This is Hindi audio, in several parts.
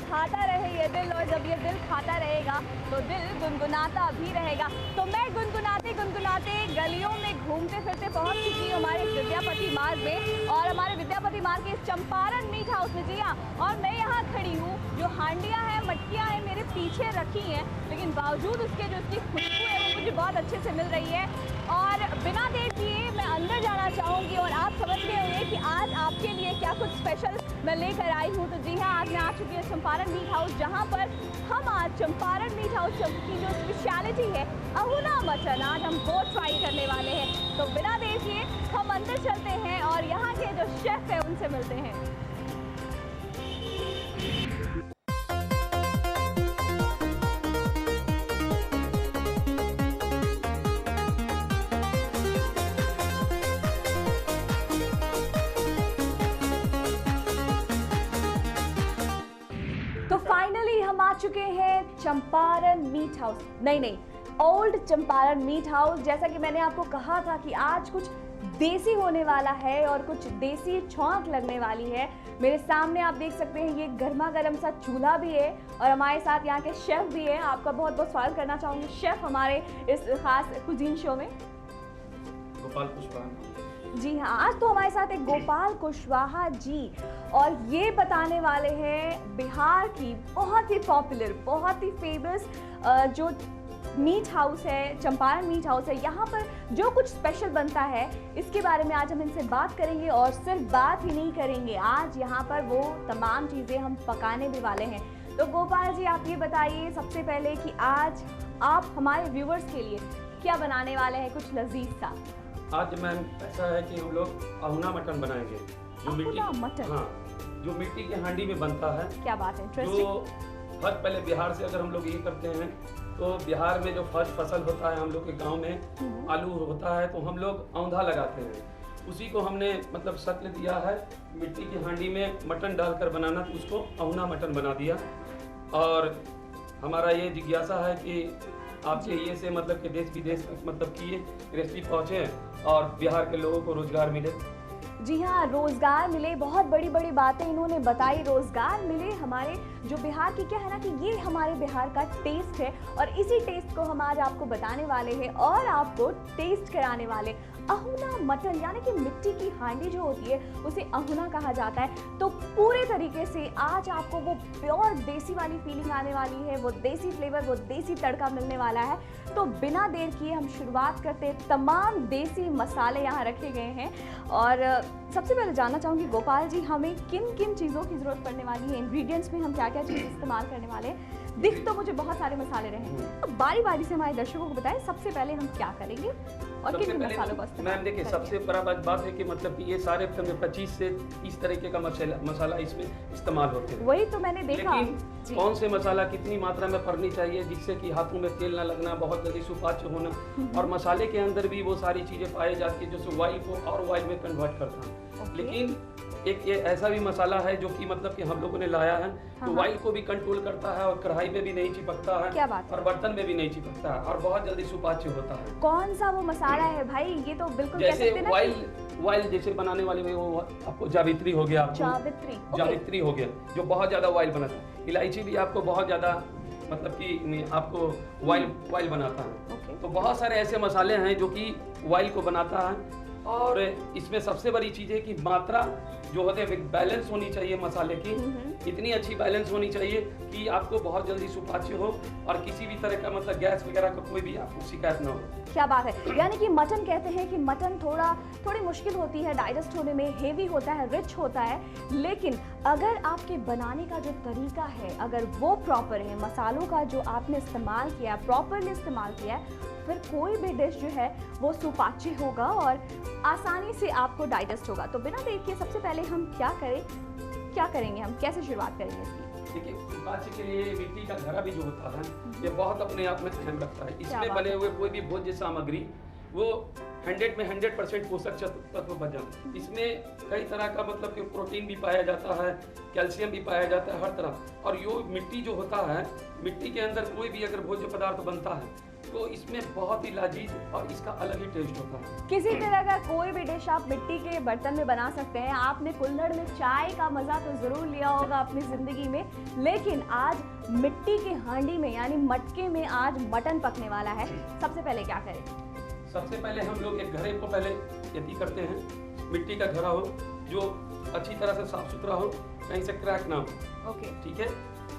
खाता रहे ये दिल, और जब ये दिल खाता रहेगा तो दिल गुनगुनाता भी रहेगा। तो मैं गुनगुनाते गुनगुनाते गलियों में घूमते फिरते पहुंच चुकी हूँ हमारे विद्यापति मार्ग में, और हमारे विद्यापति मार्ग के चंपारण मीट हाउस में। जी हाँ, और मैं यहाँ खड़ी हूँ, जो हांडियाँ हैं, मटकियाँ हैं मेरे पीछे रखी हैं, लेकिन बावजूद उसके जो इसकी खुशबू है वो मुझे बहुत अच्छे से मिल रही है। और बिना देर किए मैं अंदर जाना चाहूँगी, और आप समझ गए होंगे कि आज आपके लिए क्या कुछ स्पेशल मैं लेकर आई हूँ। तो जी हाँ, आज मैं आ चुकी हूँ चंपारण मीट हाउस, जहाँ पर हम आज चंपारण मीट हाउस की जो स्पेशलिटी है अहुना मटन, आज हम वो ट्राई करने वाले हैं। तो बिना देर किए हम अंदर चलते हैं और यहाँ के जो शेफ है उनसे मिलते हैं। तो फाइनली हम आ चुके हैं चंपारण मीट हाउस, नहीं ओल्ड चंपारण मीट हाउस। जैसा कि मैंने आपको कहा था कि आज कुछ देसी होने वाला है और कुछ देसी छौंक लगने वाली है। मेरे सामने आप देख सकते हैं ये गर्मा गर्म सा चूल्हा भी है, और हमारे साथ यहाँ के शेफ भी हैं। आपका बहुत बहुत स्वागत करना चाहूँगी शेफ हमारे इस खास कुजीन शो में। गोपाल कुशवाहा जी हाँ, आज तो हमारे साथ एक गोपाल कुशवाहा जी, और ये बताने वाले हैं बिहार की बहुत ही पॉपुलर, बहुत ही फेमस जो मीट हाउस है, चंपारण मीट हाउस है, यहाँ पर जो कुछ स्पेशल बनता है इसके बारे में आज हम इनसे बात करेंगे। और सिर्फ बात ही नहीं करेंगे, आज यहाँ पर वो तमाम चीज़ें हम पकाने भी वाले हैं। तो गोपाल जी, आप ये बताइए सबसे पहले कि आज आप हमारे व्यूवर्स के लिए क्या बनाने वाले हैं, कुछ लजीज सा। आज मैम ऐसा है कि हम लोग अहुना मटन बनाएंगे, जो मिट्टी, मटन, हाँ, जो मिट्टी की हांडी में बनता है। क्या बात है, जो फर्स्ट पहले बिहार से अगर हम लोग ये करते हैं तो बिहार में जो फर्स्ट फसल होता है हम लोग के गांव में आलू होता है, तो हम लोग औंधा लगाते हैं। उसी को हमने मतलब शक्ल दिया है मिट्टी की हांडी में मटन डालकर बनाना, तो उसको अहुना मटन बना दिया। और हमारा ये जिज्ञासा है कि आपके ये से मतलब कि देश विदेश मतलब कि ये रेसिपी पहुँचे और बिहार के लोगों को रोजगार मिले। जी हाँ, रोजगार मिले, बहुत बड़ी बड़ी बातें इन्होंने बताई, रोजगार मिले हमारे जो बिहार की, क्या है ना कि ये हमारे बिहार का टेस्ट है, और इसी टेस्ट को हम आज आपको बताने वाले हैं और आपको टेस्ट कराने वाले। अहुना मटन यानी कि मिट्टी की हांडी जो होती है उसे अहुना कहा जाता है। तो पूरे तरीके से आज आपको वो प्योर देसी वाली फीलिंग आने वाली है, वो देसी फ्लेवर, वो देसी तड़का मिलने वाला है। तो बिना देर किए हम शुरुआत करते हैं। तमाम देसी मसाले यहाँ रखे गए हैं, और सबसे पहले जानना चाहूँगी गोपाल जी, हमें किन किन चीज़ों की ज़रूरत पड़ने वाली है, इंग्रेडिएंट्स में हम क्या क्या चीज़ इस्तेमाल करने वाले हैं। दिख तो मुझे बहुत सारे मसाले रहे हैं, तो बारी बारी से हमारे दर्शकों को बताएं सबसे पहले हम क्या करेंगे और किन किन मसालों का इस्तेमाल। मैम देखिए, सबसे बड़ा बात है कि मतलब कि ये सारे 25 से 30 तरीके का मसाला इसमें इस्तेमाल होते हैं। वही तो मैंने देखा, लेकिन कौन से मसाला कितनी मात्रा में पड़नी चाहिए जिससे कि हाथों में तेल ना लगना, बहुत जल्दी सुपाच्य होना, और मसाले के अंदर भी वो सारी चीजें पाई जाती है जो ऑयल को और ऑयल में कन्वर्ट करता है। लेकिन एक ये ऐसा भी मसाला है जो कि मतलब कि हम लोगों ने लाया है, तो ऑयल को भी कंट्रोल करता है, और कढ़ाई में भी नहीं चिपकता है, क्या बात है? और बर्तन में भी नहीं चिपकता है, और बहुत जल्दी सुपाच्य होता है। कौन सा वो मसाला है भाई? ये तो बिल्कुल जैसे ऑयल जैसे बनाने वाले में वो आपको जावित्री हो गया, जावित्री हो गया जो बहुत ज्यादा ऑयल बनाता है। इलायची भी आपको बहुत ज्यादा मतलब कि आपको ऑयल बनाता है। तो बहुत सारे ऐसे मसाले हैं जो कि ऑयल को बनाता है, और इसमें सबसे बड़ी चीज है कि मात्रा जो होते हैं बैलेंस होनी चाहिए मसाले की, इतनी अच्छी बैलेंस होनी चाहिए कि आपको बहुत जल्दी सुपाच्य हो, और किसी भी तरह का मतलब गैस वगैरह का कोई भी आपको शिकायत ना हो। क्या बात है, यानी कि मटन कहते हैं कि मटन थोड़ी मुश्किल होती है डाइजेस्ट होने में, हेवी होता है, रिच होता है, लेकिन अगर आपके बनाने का जो तरीका है अगर वो प्रॉपर है, मसालों का जो आपने इस्तेमाल किया, प्रॉपरली इस्तेमाल किया है, फिर कोई भी डिश जो है वो सुपाच्य होगा और आसानी से आपको डाइजेस्ट होगा। तो बिना देर किए सबसे पहले हम क्या करेंगे, हम कैसे शुरुआत करेंगे इसकी? देखिए, सुपाच्य के लिए मिट्टी का घड़ा भी जो होता है ये बहुत अपने आप में अहम रखता है। इसमें बने हुए कोई भी भोज्य सामग्री वो 100 में 100% पोषक तत्व बच जाते हैं। इसमें कई तरह का मतलब कि प्रोटीन भी पाया जाता है, कैल्शियम भी पाया जाता है, हर तरह। और यो मिट्टी जो होता है, मिट्टी के अंदर कोई भी अगर भोज्य पदार्थ बनता है तो इसमें बहुत ही लजीज और इसका अलग ही टेस्ट होता है। किसी तरह का कोई भी डिश आप मिट्टी के बर्तन में बना सकते हैं। आपने कुल्हड़ में चाय का मजा तो जरूर लिया होगा अपनी जिंदगी में, लेकिन आज मिट्टी की हांडी में यानी मटके में आज मटन पकने वाला है। सबसे पहले क्या करें? सबसे पहले हम लोग एक घड़े को पहले यदि करते हैं, मिट्टी का घड़ा हो जो अच्छी तरह से साफ सुथरा हो, कहीं से क्रैक ना हो। ओके, ठीक है।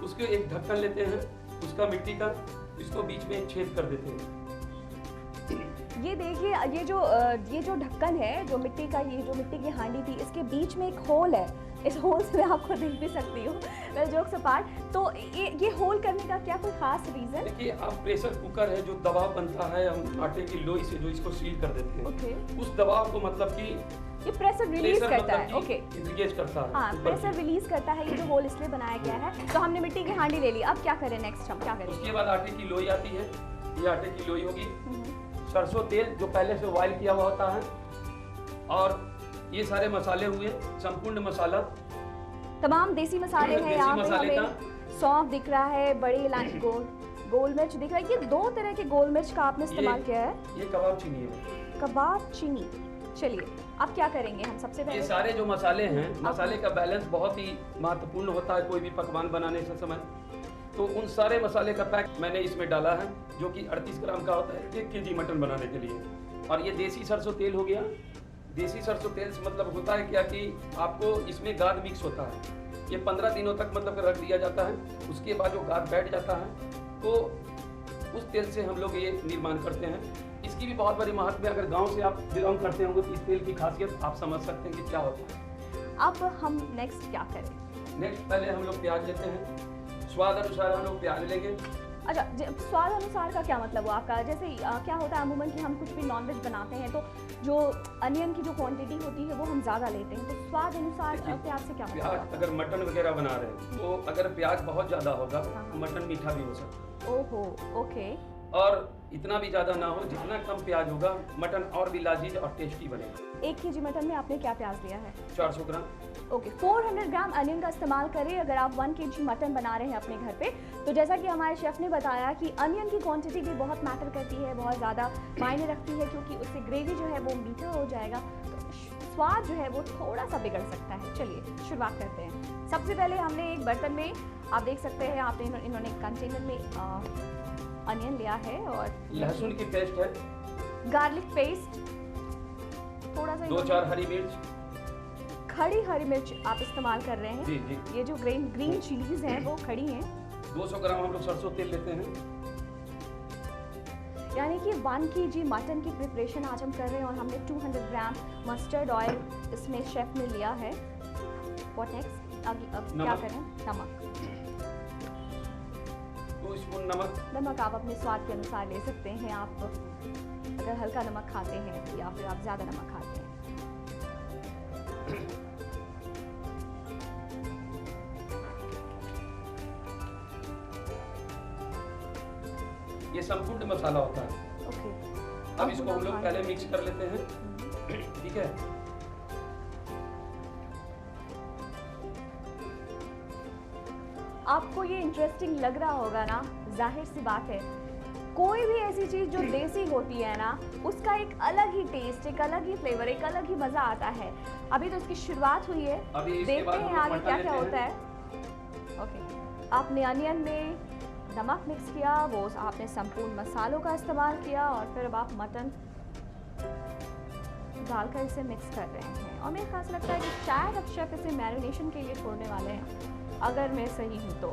उसके एक ढक्कन लेते हैं उसका मिट्टी का, इसको बीच में एक छेद कर देते हैं। ये देखिए, ये जो ढक्कन है, जो मिट्टी का, ये जो मिट्टी की हांडी थी, इसके बीच में एक होल है। इस होल से मैं आपको देख भी सकती हूँ, जोक्स अपार्ट। तो ये होल करने का क्या कोई खास रीजन? देखिए, आप प्रेशर कुकर है जो दबाव बनता है हम आटे की लोई से जो इसको सील कर देते हैं। ओके। उस दबाव को मतलब कि ये प्रेशर रिलीज करता है। ओके, इंगेज करता है। हाँ, प्रेशर रिलीज करता है। ये जो होल इसलिए बनाया गया है। तो हमने मिट्टी की हांडी ले ली, अब क्या करें? नेक्स्ट हम क्या करें? उसके बाद आटे की लोई आती है। ये आटे की लोई होगी, सरसों तेल जो पहले से बॉयल किया हुआ होता है, और ये सारे मसाले हुए, संपूर्ण मसाला, तमाम देसी मसाले हैं। यहाँ पे हमें सौंफ दिख रहा है, बड़ी इलायची, गोल मिर्च दिख रहा है। ये 2 तरह के गोल मिर्च का आपने इस्तेमाल किया है। ये कबाब चीनी है। कबाब चीनी। चलिए, अब क्या करेंगे हम? सबसे पहले ये सारे जो मसाले हैं, मसाले का बैलेंस बहुत ही महत्वपूर्ण होता है कोई भी पकवान बनाने से समय। तो उन सारे मसाले का पैक मैंने इसमें डाला है, जो कि 38 ग्राम का होता है 1 केजी मटन बनाने के लिए। और ये देसी सरसों तेल हो गया। देसी सरसों तेल से मतलब होता है क्या कि आपको इसमें गाद मिक्स होता है। ये 15 दिनों तक मतलब रख दिया जाता है। उसके बाद जो गाद बैठ जाता है, तो उस तेल से हम लोग ये निर्माण करते हैं। इसकी भी बहुत बड़ी महत्व है। अगर गांव से आप बिलोंग करते होंगे तो इस तेल की खासियत आप समझ सकते हैं कि क्या होता है। अब हम नेक्स्ट क्या करें? नेक्स्ट पहले हम लोग प्याज लेते हैं। स्वाद अनुसार हम लोग प्याज लेंगे। अच्छा, स्वाद अनुसार का क्या मतलब हुआ आपका? जैसे क्या होता है अमूमन कि हम कुछ भी नॉनवेज बनाते हैं तो जो अनियन की जो क्वांटिटी होती है वो हम ज़्यादा लेते हैं। तो स्वाद अनुसार प्याज से क्या मतलब? प्याज अगर मटन वगैरह बना रहे हैं तो अगर प्याज बहुत ज़्यादा होगा तो मटन मीठा भी हो सकता है। ओहो, ओके। और इतना भी ज़्यादा ना हो, जितना कम प्याज होगा मटन और भी लजीज और टेस्टी बनेगा। 1 केजी मटन में आपने क्या प्याज लिया है? 400 ग्राम। ओके, 400 ग्राम अनियन का इस्तेमाल करें अगर आप 1 केजी मटन बना रहे हैं अपने घर पे। तो जैसा कि हमारे शेफ़ ने बताया कि अनियन की क्वांटिटी भी बहुत मैटर करती है, बहुत ज़्यादा मायने रखती है, क्योंकि उससे ग्रेवी जो है वो मीठा हो जाएगा, तो स्वाद जो है वो थोड़ा सा बिगड़ सकता है। चलिए शुरुआत करते हैं। सबसे पहले हमने एक बर्तन में, आप देख सकते हैं, आपने इन्होंने कंटेनर में अनियन लिया है और लहसुन की पेस्ट है, गार्लिक पेस्ट, थोड़ा सा 2-4 हरी मिर्च, खड़ी हरी मिर्च आप इस्तेमाल कर रहे हैं। जी जी। ये जो ग्रीन चिलीज हैं वो खड़ी हैं। 200 ग्राम हम लोग सरसों तेल लेते हैं। यानी कि 1 केजी मटन की प्रिपरेशन आज हम कर रहे हैं और हमने 200 ग्राम मस्टर्ड ऑयल इसमें शेफ ने लिया है। What next? अब क्या करें? नमक, 2 स्पून नमक आप अपने स्वाद के अनुसार ले सकते हैं। आप अगर हल्का नमक खाते हैं या फिर आप ज़्यादा नमक खाते हैं। ये संपूर्ण मसाला होता है। ओके। अब इसको हम लोग पहले मिक्स कर लेते हैं। ठीक है। आपको ये इंटरेस्टिंग लग रहा होगा ना, जाहिर सी बात है, कोई भी ऐसी चीज़ जो देसी होती है ना, उसका एक अलग ही टेस्ट, एक अलग ही फ्लेवर, एक अलग ही मज़ा आता है। अभी तो इसकी शुरुआत हुई है, देखते हैं आगे क्या क्या होता है। ओके, आपने अनियन में नमक मिक्स किया, वो आपने संपूर्ण मसालों का इस्तेमाल किया और फिर अब आप मटन डालकर इसे मिक्स कर रहे हैं। और मेरे ख्याल से लगता है कि शायद अब शेफ इसे मैरिनेशन के लिए छोड़ने वाले हैं, अगर मैं सही हूँ तो।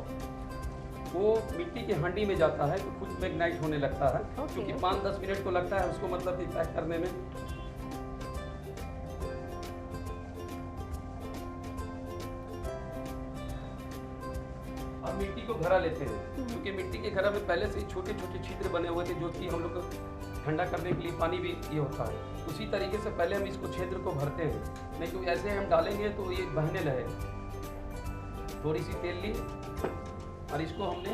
वो मिट्टी की हांडी में जाता है तो खुद मैग्नाइट होने लगता है, क्योंकि 5-10 मिनट तो लगता है उसको मतलब पैक करने में। अब मिट्टी को घड़ा लेते हैं, क्योंकि मिट्टी के घड़ा में पहले से ही छोटे छोटे छिद्र बने हुए थे, जो कि हम लोग ठंडा करने के लिए पानी भी ये होता है। उसी तरीके से पहले हम इसको छिद्र को भरते हैं, नहीं तो ऐसे हम डालेंगे तो ये बहने लगेगा। थोड़ी सी तेल ली और इसको हमने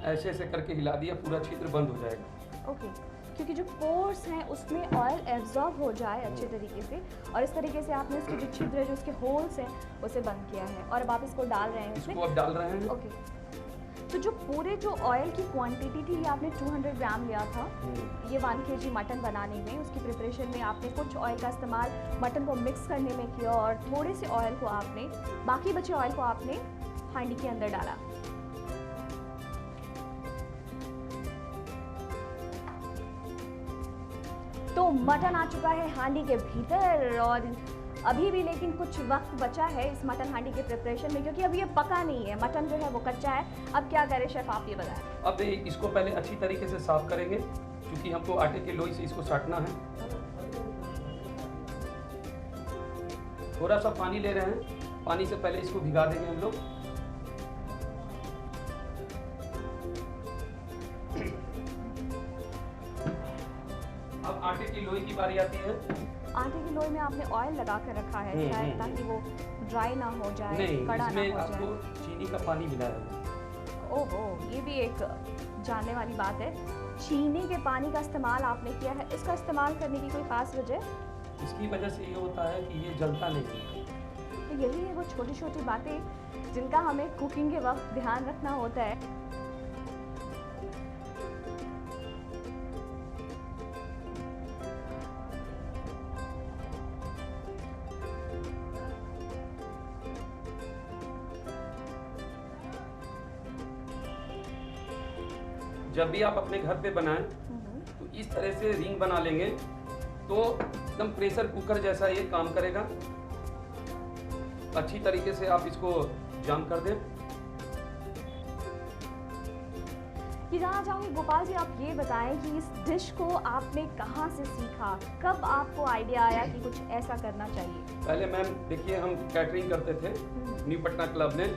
ऐसे ऐसे करके हिला दिया, पूरा छिद्र बंद हो जाएगा। ओके, क्योंकि जो पोर्स हैं उसमें ऑयल एब्जॉर्ब हो जाए अच्छे तरीके से, और इस तरीके से आपने इसके जो छिद्र है, जो इसके होल्स हैं, उसे बंद किया है। और अब आप इसको डाल रहे हैं, इसको अब डाल रहे हैं। ओके, तो जो पूरे जो ऑयल की क्वांटिटी थी, ये आपने 200 ग्राम लिया था, ये 1 kg मटन बनाने में, उसकी प्रिपरेशन में आपने कुछ ऑयल का इस्तेमाल मटन को मिक्स करने में किया और थोड़े से ऑयल को आपने, बाकी बचे ऑयल को आपने हांडी के अंदर डाला। तो मटन आ चुका है हांडी के भीतर और अभी भी लेकिन कुछ वक्त बचा है इस मटन हांडी के प्रिपरेशन में, क्योंकि अभी ये पका नहीं है, मटन जो है वो कच्चा है। अब क्या करें शेफ, आप ये बताएं। अब इसको पहले अच्छी तरीके से साफ करेंगे, क्योंकि हमको आटे के लोई से इसको साटना है। थोड़ा सा पानी ले रहे हैं, पानी से पहले इसको भिगा देंगे हम लोग। अब आटे की लोई की बारी आती है। आटे की लोई में आपने ऑयल लगा कर रखा है शायद ताकि वो ड्राई ना हो जाए, नहीं, कड़ा ना हो आपको जाए। चीनी का पानी मिलाया है। ओहो, ये भी एक जानने वाली बात है। चीनी के पानी का इस्तेमाल आपने किया है, इसका इस्तेमाल करने की कोई खास वजह? इसकी वजह से ये होता है कि ये जलता नहीं है। तो यही है वो छोटी छोटी बातें जिनका हमें कुकिंग के वक्त ध्यान रखना होता है। जब भी आप अपने घर पे बनाएं तो इस तरह से रिंग बना लेंगे तो एकदम प्रेशर कुकर जैसा ये काम करेगा। अच्छी तरीके से आप इसको जाम कर दें। ये जानना चाहूँगी गोपाल जी, आप ये बताएं कि इस डिश को आपने कहाँ से सीखा, कब आपको आइडिया आया कि कुछ ऐसा करना चाहिए? पहले मैम देखिए, हम कैटरिंग करते थे न्यू पटना क्लब में,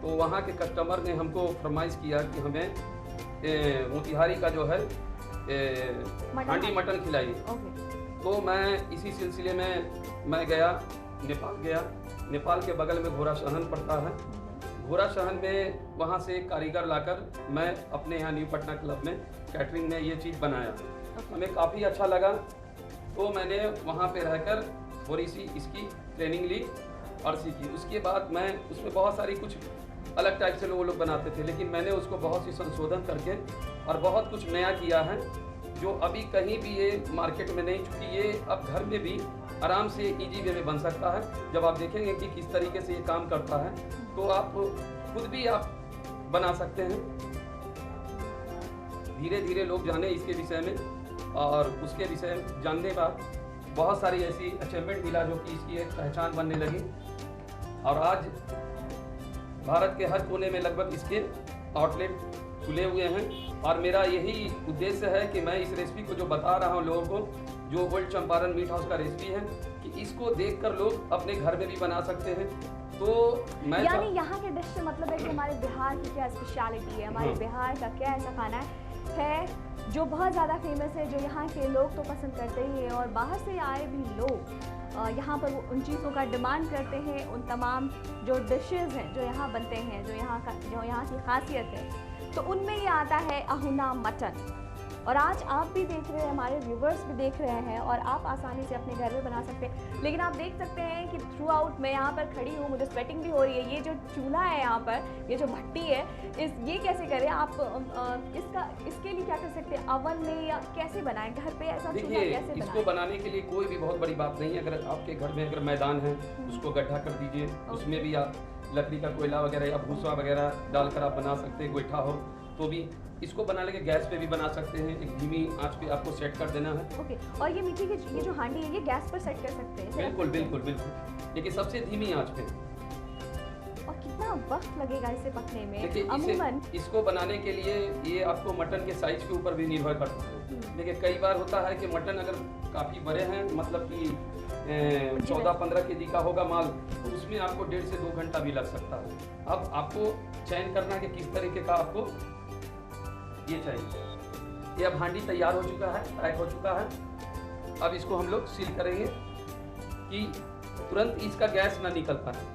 तो वहाँ के कस्टमर ने हमको फरमाइश किया कि हमें मोतिहारी का जो है हांडी मटन खिलाइए। तो मैं इसी सिलसिले में मैं गया, नेपाल गया। नेपाल के बगल में घोड़ा शहन पड़ता है। घोड़ा शहन में वहाँ से एक कारीगर लाकर मैं अपने यहाँ न्यू पटना क्लब में कैटरिंग में ये चीज़ बनाया। हमें काफ़ी अच्छा लगा, तो मैंने वहाँ पे रहकर थोड़ी सी इसकी ट्रेनिंग ली और सीखी। उसके बाद मैं उसमें बहुत सारी कुछ अलग टाइप से वो लोग बनाते थे, लेकिन मैंने उसको बहुत सी संशोधन करके और बहुत कुछ नया किया है जो अभी कहीं भी ये मार्केट में नहीं, चूँकि ये अब घर में भी आराम से इजी वे में बन सकता है। जब आप देखेंगे कि किस तरीके से ये काम करता है तो आप खुद भी आप बना सकते हैं। धीरे धीरे लोग जाने इसके विषय में और उसके विषय में जानने के बाद बहुत सारी ऐसी अचीवमेंट मिला जो कि इसकी एक पहचान बनने लगी और आज भारत के हर कोने में लगभग इसके आउटलेट खुले हुए हैं। और मेरा यही उद्देश्य है कि मैं इस रेसिपी को जो बता रहा हूँ लोगों को, जो ओल्ड चंपारण मीट हाउस का रेसिपी है, कि इसको देखकर लोग अपने घर में भी बना सकते हैं। तो मैं यानी यहाँ के डिश से मतलब है कि हमारे बिहार की क्या स्पेशलिटी है, हमारे बिहार का क्या ऐसा खाना है जो बहुत ज़्यादा फेमस है, जो यहाँ के लोग तो पसंद करते ही हैं और बाहर से आए भी लोग यहाँ पर उन चीज़ों का डिमांड करते हैं। उन तमाम जो डिशेज़ हैं जो यहाँ बनते हैं, जो यहाँ की खासियत है, तो उनमें ये आता है अहुना मटन। और आज आप भी देख रहे हैं, हमारे व्यूवर्स भी देख रहे हैं और आप आसानी से अपने घर में बना सकते हैं। लेकिन आप देख सकते हैं कि थ्रू आउट मैं यहाँ पर खड़ी हूँ, मुझे स्वेटिंग भी हो रही है। ये जो चूल्हा है यहाँ पर, ये जो भट्टी है, ये कैसे करें आप? इसके लिए क्या कर सकते हैं? अवन में या कैसे बनाएं घर पे ऐसा चूल्हा कैसे बनाएं? इसको बनाने के लिए कोई भी बहुत बड़ी बात नहीं है। अगर आपके घर में अगर मैदान है उसको गड्ढा कर दीजिए, उसमें भी आप लकड़ी का कोयला वगैरह या भूसा वगैरह डालकर आप बना सकते हैं। गोईठा हो तो भी इसको बनाने के गैस पे भी बना सकते हैं। एक धीमी आंच पे आपको सेट कर देना है। ओके। और ये मिट्टी की ये जो हांडी है, ये गैस पर सेट कर सकते हैं? बिल्कुल बिल्कुल बिल्कुल, लेकिन सबसे धीमी आंच पे। और कितना वक्त लगेगा इसे पकने में? देखिए, इसको बनाने के लिए ये आपको मटन के साइज के ऊपर भी निर्भर करता है। देखिए, कई बार होता है कि मटन अगर काफ़ी बड़े हैं, मतलब कि 14-15 केजी का होगा माल, तो उसमें आपको 1.5 से 2 घंटा भी लग सकता है। अब आपको चयन करना है कि किस तरीके का आपको ये चाहिए। ये अब हांडी तैयार हो चुका है, पैक हो चुका है। अब इसको हम लोग सील करेंगे कि तुरंत इसका गैस ना निकल पाए।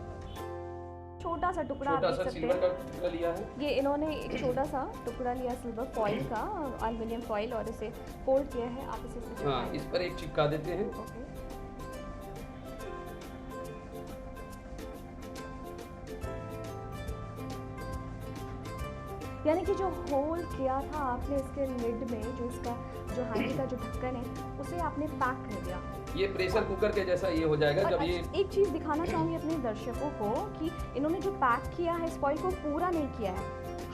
छोटा सा टुकड़ा, छोटा सा सिल्वर का टुकड़ा लिया है। ये इन्होंने एक छोटा सा टुकड़ा लिया सिल्वर फॉइल का, एल्युमिनियम फॉइल, और इसे फोल्ड किया है। आप इसे हाँ, इस पर एक चिपका देते हैं। यानी कि जो होल किया था आपने इसके लिड में, जो इसका जो हांडी का जो ढक्कन है उसे आपने पैक कर दिया। ये प्रेशर कुकर के जैसा ये हो जाएगा जब ये। एक चीज़ दिखाना चाहूँगी अपने दर्शकों को कि इन्होंने जो पैक किया है इस फॉइल को पूरा नहीं किया है,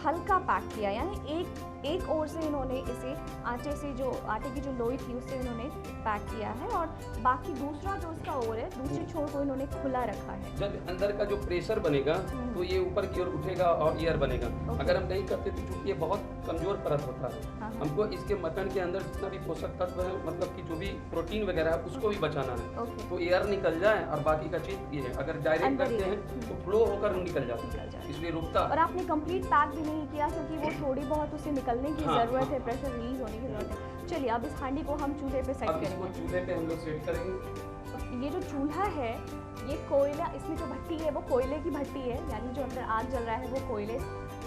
हल्का पैक किया, यानी एक ओर से इन्होंने इसे आटे से जो आटे की जो लोई थी उससे इन्होंने पैक किया है और बाकी दूसरा जो इसका ओर है दूसरे छोर को इन्होंने खुला रखा है। जब अंदर का जो प्रेशर बनेगा तो ये ऊपर की ओर उठेगा और एयर बनेगा। अगर हम नहीं करते तो चूंकि ये बहुत कमजोर परत होता है, हमको इसके मटन के अंदर जितना भी पोषक तत्व है, मतलब कि जो भी प्रोटीन वगैरह है उसको भी बचाना है। तो एयर निकल जाए और बाकी का चीज ये है, अगर डायरेक्ट करते हैं तो फ्लो होकर निकल जाता है, इसलिए रुकता। और आपने कंप्लीट पैक भी नहीं किया क्योंकि वो थोड़ी बहुत उसे निकलने की जरूरत है, प्रेशर रिलीज होने की जरूरत है। चलिए अब इस हांडी को हम चूल्हे पे सेट करेंगे। चूल्हे पे हम लोग सेट करेंगे। ये जो चूल्हा है ये कोयला, इसमें जो भट्टी है वो कोयले की भट्टी है, यानी जो अंदर आग जल रहा है वो कोयले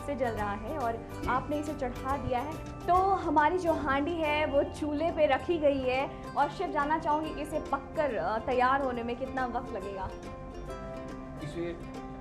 से जल रहा है और आपने इसे चढ़ा दिया है। तो हमारी जो हांडी है वो चूल्हे पे रखी गई है और शेफ जानना चाहूँगी कि इसे पककर तैयार होने में कितना वक्त लगेगा? इसे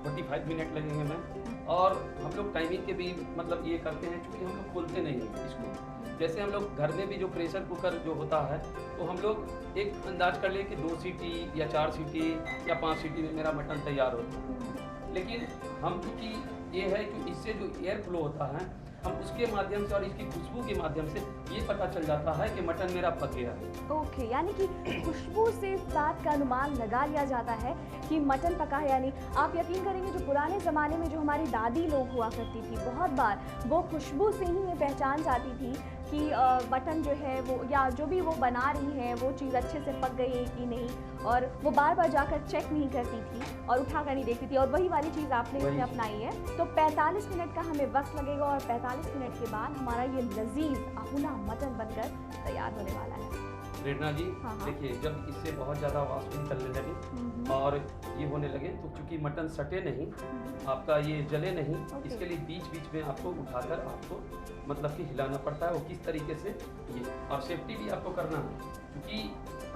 45 मिनट लगेंगे मैम। और हम लोग टाइमिंग के भी मतलब ये करते हैं क्योंकि हम लोग खोलते नहीं हैं इसको। जैसे हम लोग घर में भी जो प्रेशर कुकर जो होता है तो हम लोग एक अंदाज कर ले कि 2 सीटी या 4 सीटी या 5 सीटी में मेरा मटन तैयार होता है। लेकिन हम क्योंकि ये है कि इससे जो एयर फ्लो होता है हम उसके माध्यम से और इसकी खुशबू के माध्यम से ये पता चल जाता है कि मटन मेरा पक गया है। ओके, यानी कि खुशबू से इस बात का अनुमान लगा लिया जाता है कि मटन पका है। यानी आप यकीन करेंगे जो पुराने ज़माने में जो हमारी दादी लोग हुआ करती थी, बहुत बार वो खुशबू से ही ये पहचान जाती थी कि मटन जो है वो या जो भी वो बना रही है वो चीज़ अच्छे से पक गई है कि नहीं, और वो बार बार जाकर चेक नहीं करती थी और उठा कर नहीं देखती थी। और वही वाली चीज़ आपने इसमें अपनाई है। तो 45 मिनट का हमें वक्त लगेगा और 45 मिनट के बाद हमारा ये लजीज अहुना मटन बनकर तैयार होने वाला है। प्रेरणा जी देखिए, जब इससे बहुत ज़्यादा वाष्प निकलने लगे और ये होने लगे तो चूंकि मटन सटे नहीं, आपका ये जले नहीं, इसके लिए बीच बीच में आपको उठाकर आपको मतलब कि हिलाना पड़ता है। वो किस तरीके से ये, और सेफ्टी भी आपको करना है क्योंकि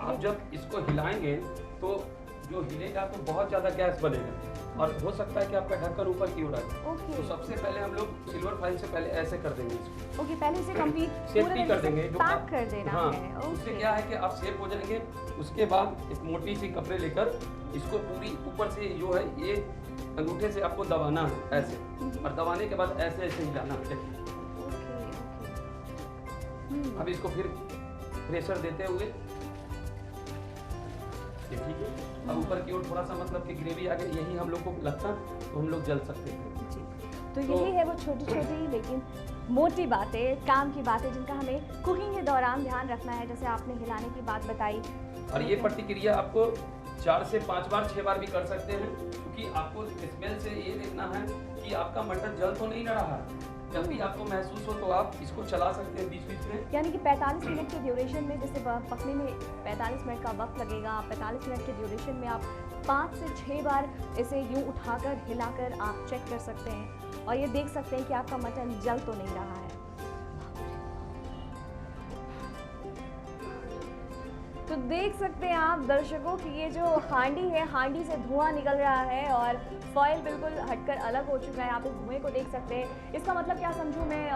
आप जब इसको हिलाएंगे तो जो हिलेगा तो बहुत ज़्यादा गैस बनेगा और हो सकता है कि आपका ढक्कन ऊपर की ओर आए। तो सबसे पहले हम लोग सिल्वर फॉइल से पहले ऐसे कर देंगे इसको। पहले इसे कंप्लीट सेफ्टी कर देंगे, जो पैक कर देना है। उससे क्या है कि आप सेफ हो जाएंगे। उसके बाद एक मोटी सी कपड़े लेकर इसको पूरी ऊपर से जो है ये अंगूठे से आपको दबाना है ऐसे, और दबाने के बाद ऐसे ऐसे हिलाना है। अब इसको फिर प्रेशर देते हुए ठीक है। अब ऊपर की ओर थोड़ा सा मतलब कि ग्रेवी आ गई, यही हम लोग को लगता तो हम लोग जल सकते हैं। तो यही है वो छोटी छोटी लेकिन मोटी बातें, काम की बातें जिनका हमें कुकिंग के दौरान ध्यान रखना है, जैसे आपने हिलाने की बात बताई। और ये प्रतिक्रिया आपको 4 से 5 बार 6 बार भी कर सकते हैं क्योंकि आपको स्मेल से ये देखना है कि आपका मटन जल तो नहीं रहा है। जब भी आपको महसूस हो तो आप इसको चला सकते हैं बीच बीच में। यानी कि 45 मिनट के ड्यूरेशन में, जैसे पकने में 45 मिनट का वक्त लगेगा, 45 मिनट के ड्यूरेशन में आप 5 से 6 बार इसे यूं उठाकर हिलाकर आप चेक कर सकते हैं और ये देख सकते हैं कि आपका मटन जल तो नहीं रहा है। तो देख सकते हैं आप दर्शकों कि ये जो हांडी है, हांडी से धुआं निकल रहा है और फॉइल बिल्कुल हटकर अलग हो चुका है। आप इस धुएं को देख सकते हैं। इसका मतलब क्या समझूं मैं,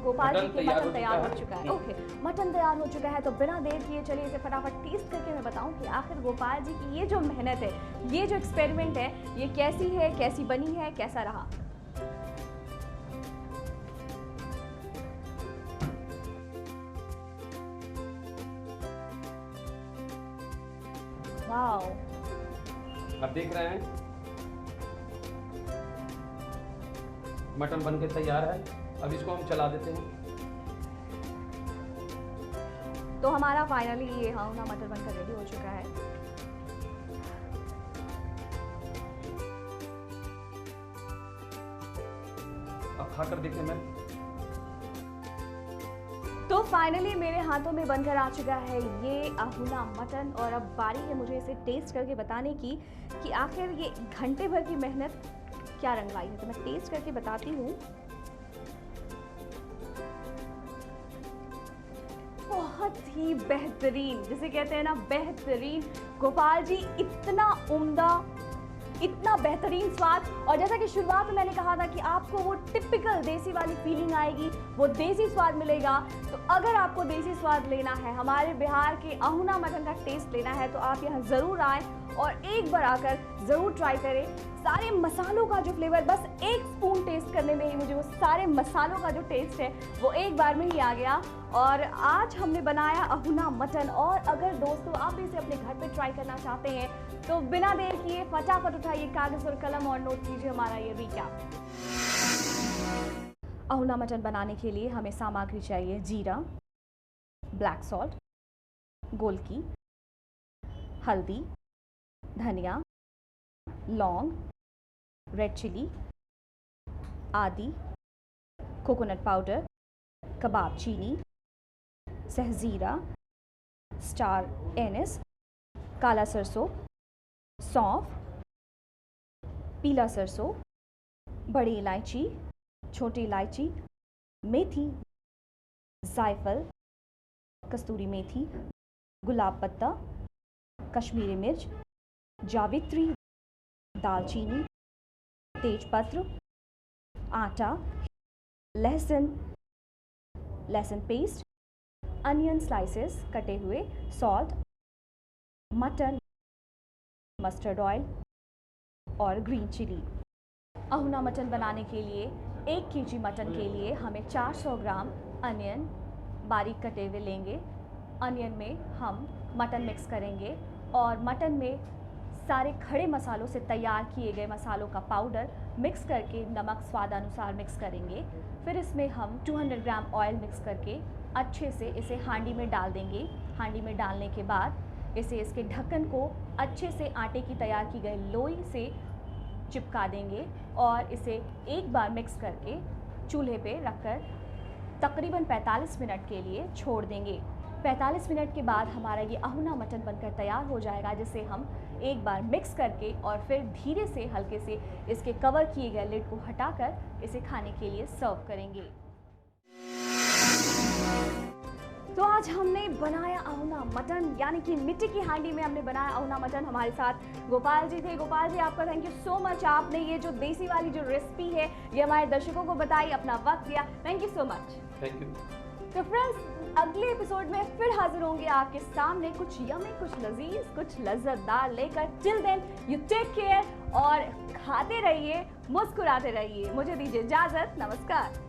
गोपाल जी की मटन तैयार हो चुका है। ओके, मटन तैयार हो चुका है। तो बिना देर किए चलिए इसे फटाफट टेस्ट करके मैं बताऊं कि आखिर गोपाल जी की ये जो मेहनत है, ये जो एक्सपेरिमेंट है, ये कैसी है, कैसी बनी है, कैसा रहा। वाओ, आप देख रहे हैं मटन बनके तैयार है। अब इसको हम चला देते हैं। तो हमारा फाइनली ये अहुना मटन बनकर रेडी हो चुका है। अब खाकर देखें मैं। तो फाइनली मेरे हाथों में बनकर आ चुका है ये अहुना मटन और अब बारी है मुझे इसे टेस्ट करके बताने की कि आखिर ये घंटे भर की मेहनत क्या रंग लाई है। तो मैं टेस्ट करके बताती हूँ। बहुत ही बेहतरीन, जिसे कहते हैं ना बेहतरीन। गोपाल जी इतना उम्दा इतना बेहतरीन स्वाद। और जैसा कि शुरुआत में मैंने कहा था कि आपको वो टिपिकल देसी वाली फीलिंग आएगी, वो देसी स्वाद मिलेगा। तो अगर आपको देसी स्वाद लेना है, हमारे बिहार के अहुना मटन का टेस्ट लेना है, तो आप यहाँ ज़रूर आएँ और एक बार आकर ज़रूर ट्राई करें। सारे मसालों का जो फ्लेवर, बस एक स्पून टेस्ट करने में ही मुझे वो सारे मसालों का जो टेस्ट है वो एक बार में ही आ गया। और आज हमने बनाया अहुना मटन। और अगर दोस्तों आप भी इसे अपने घर पे ट्राई करना चाहते हैं तो बिना देर किए फटाफट उठाइए कागज़ और कलम और नोट कीजिए हमारा ये रिकैप। अहुना मटन बनाने के लिए हमें सामग्री चाहिए: जीरा, ब्लैक सॉल्ट, गोलकी, हल्दी, धनिया, लौंग, रेड चिली, आदि, कोकोनट पाउडर, कबाब चीनी, सहजीरा, स्टार एनिस, काला सरसों, सौंफ, पीला सरसों, बड़ी इलायची, छोटी इलायची, मेथी, जायफल, कस्तूरी मेथी, गुलाब पत्ता, कश्मीरी मिर्च, जावित्री, दालचीनी, तेजपत्र, आटा, लहसुन पेस्ट, अनियन स्लाइसेस कटे हुए, सॉल्ट, मटन, मस्टर्ड ऑयल और ग्रीन चिली। अहुना मटन बनाने के लिए 1 kg मटन के लिए हमें 400 ग्राम अनियन बारीक कटे हुए लेंगे। अनियन में हम मटन मिक्स करेंगे और मटन में सारे खड़े मसालों से तैयार किए गए मसालों का पाउडर मिक्स करके नमक स्वादानुसार मिक्स करेंगे। फिर इसमें हम 200 ग्राम ऑयल मिक्स करके अच्छे से इसे हांडी में डाल देंगे। हांडी में डालने के बाद इसे इसके ढक्कन को अच्छे से आटे की तैयार की गई लोई से चिपका देंगे और इसे एक बार मिक्स करके चूल्हे पे रखकर तकरीबन 45 मिनट के लिए छोड़ देंगे। 45 मिनट के बाद हमारा ये अहुना मटन बनकर तैयार हो जाएगा, जिसे हम एक बार मिक्स करके और फिर धीरे से हल्के से इसके कवर किए गए लिड को हटाकर इसे खाने के लिए सर्व करेंगे। तो आज हमने बनाया अहुना मटन, यानी कि मिट्टी की हांडी में हमने बनाया अहुना मटन। हमारे साथ गोपाल जी थे। गोपाल जी, आपका थैंक यू सो मच। आपने ये जो देसी वाली जो रेसिपी है ये हमारे दर्शकों को बताई, अपना वक्त दिया। Thank you so much. Thank you. तो फ्रेंड्स, अगले एपिसोड में फिर हाजिर होंगे आपके सामने कुछ यमी, कुछ लजीज, कुछ लज्जतदार लेकर। Till then you take care और खाते रहिए, मुस्कुराते रहिए। मुझे दीजिए इजाजत। नमस्कार।